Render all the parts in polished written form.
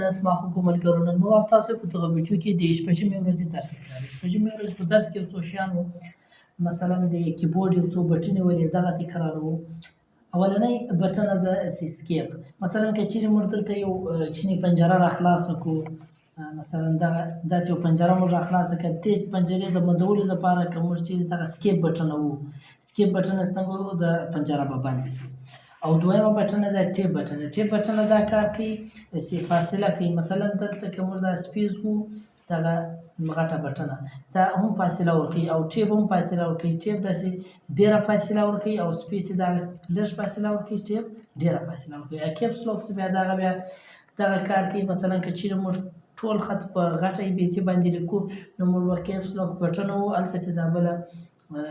اسمعكم ملګرو نن موږ تاسو په دغه ویډیو کې د شپږمې ورځې درس تکراروي. شپږمې ورځ په درس کې یو څو شیان وو، مثلا د کیبورډ یو څو بټنې ولې دغه تکراروو. اولنی بټنه د اسکیپ، مثلا که چیرې موږ دلته یو کوچنۍ پنجره را خلاصه کړو، مثلا داسې یو پنجره موږ را خلاصه کړه، دې پنجرې د بندولو لپاره که موږ چې دغه اسکیپ بټنه وو، اسکیپ بټنه څنګه وو، د پنجره به بنده شي. او دویمه بټنه ده ټیپ بټنه. ټیپ بټنه دا کار کوي چې فاصله کوي، مثلا دلته که موږ دا سپیس وو، دغه غټه بټنه دا هم فاصله ورکوي او ټیپ هم فاصله ورکوي. ټیپ داسې ډېره فاصله ورکوي او سپیس دا لږ فاصله ورکوي، ټیپ ډېره فاصله ورکوي. کیپس لاک بیا دغه کار کوي، مثلا که چیرې موږ ټول خط په غټه بي سي باندې لیکو، نو موږ به کیپس لاک بټنه وو، هلته چې دا بله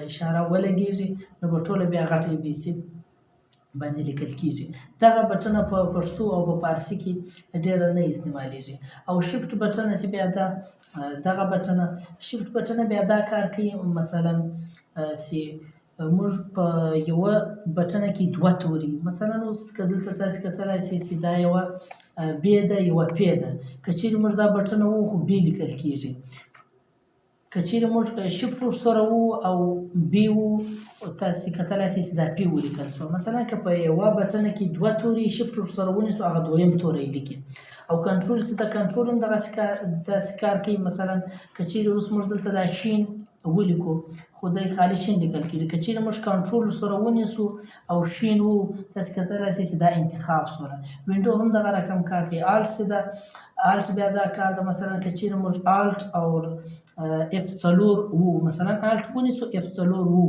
اشاره ولګېږي نو به ټوله بیا غټه بي سي باندې لیکل کېږي. دغه بټنه په پښتو او په فارسي کې ډېره نه استعمالیږي. او شفټ بټنه چې بیا دغه بټنه شفټ بټنه بیا دا کار کوي، مثلا چې موږ په یوه بټنه کې دوه توري، مثلا اوس که دلته تاسې کتلی شئ چې دا یوه بې ده یوه پې ده، که چیرې موږ دا بټنه وو خو بې لیکل کېږي. که چیرې موږ شفټ ورسره وو او بې وو، تاسې کتلی شئ چې دا پې ولیکل شوه. مثلا که په یوه بټنه کې دوه توري شفټ ورسره ونیسو، هغه دویم توری لیکي. او کنټرول چې د کنټرول هم داسې کار کوي، مثلا که چیرې اوس موږ دلته دا شین ولیکو خو دی خالي شین لیکل کېږي، که چیرې موږ کنټرول ورسره ونیسو او شین وو، تاسې کتلی شئ چې دا انتخاب شوله. وینډو هم دغه رقم کار کوي. آلټ چې ده، آلټ بیا دا کار ده، مثلا که چیرې موږ آلټ او F4 وو، مثلا آلټ ونیسو F4 وو،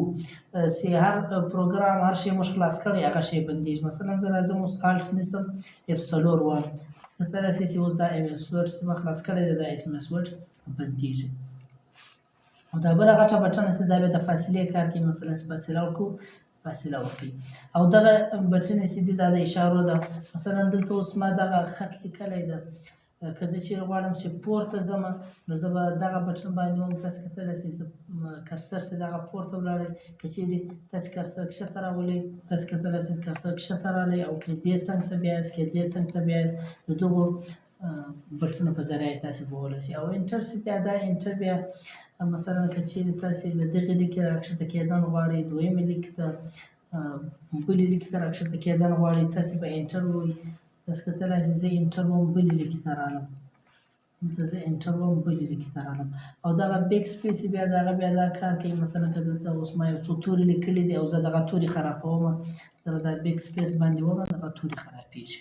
چې هر پروګرام هر شی موږ خلاص کړی هغه شی بندېږي. مثلا زه راځم اوس آلټ نیسم F4 وایم، کتلی شئ چې اوس دا MS Word چې ما خلاص کړی دی دا MS Word بندېږي. او دا بله غټه بټنه چې دا بیا د فاصلې کار کوي، مثلا چې فاصله ورکړو فاصله ورکوي. او دغه بټنې چې دي دا د اشارو ده، مثلا دلته اوس ما دغه خط لیکلی ده، که زه چیرې غواړم چې پورته ځم نو زه به دغه بټن باندې وم، تاسې کتلی شئ کرسر چې دغه پورته ولاړی، که چیرې تاسې کرسر کښته راولئ، تاسې کتلی شئ کرسر کښته راغلی، او که دې څنګ ته بیایاست، که دې څنګ ته بیایاست، د دغو بټنو په ذریعه تاسې ووهلی شئ. او انټر چې بیا دا انټر بیا مثلا که چیرې تاسې له دغې لیکې راکښته کېدل غواړئ، دویمې لیکې ته بلې لیکې ته راکښته کېدل غواړئ، تاسې به انټر ووهئ. تاسې کتلی شئ زه انټر وم، بلې لیکې ته رالم، دلته زه انټر وم، بلې لیکې ته رالم. او دغه بیک سپیس بیا دغه بیا دا کار کوي، مثلا که دلته اوس ما یو څو توري لیکلي دي او زه دغه توري خرابومه، زه به دا بیک سپیس باندې ومه، دغه توري خرابېږي.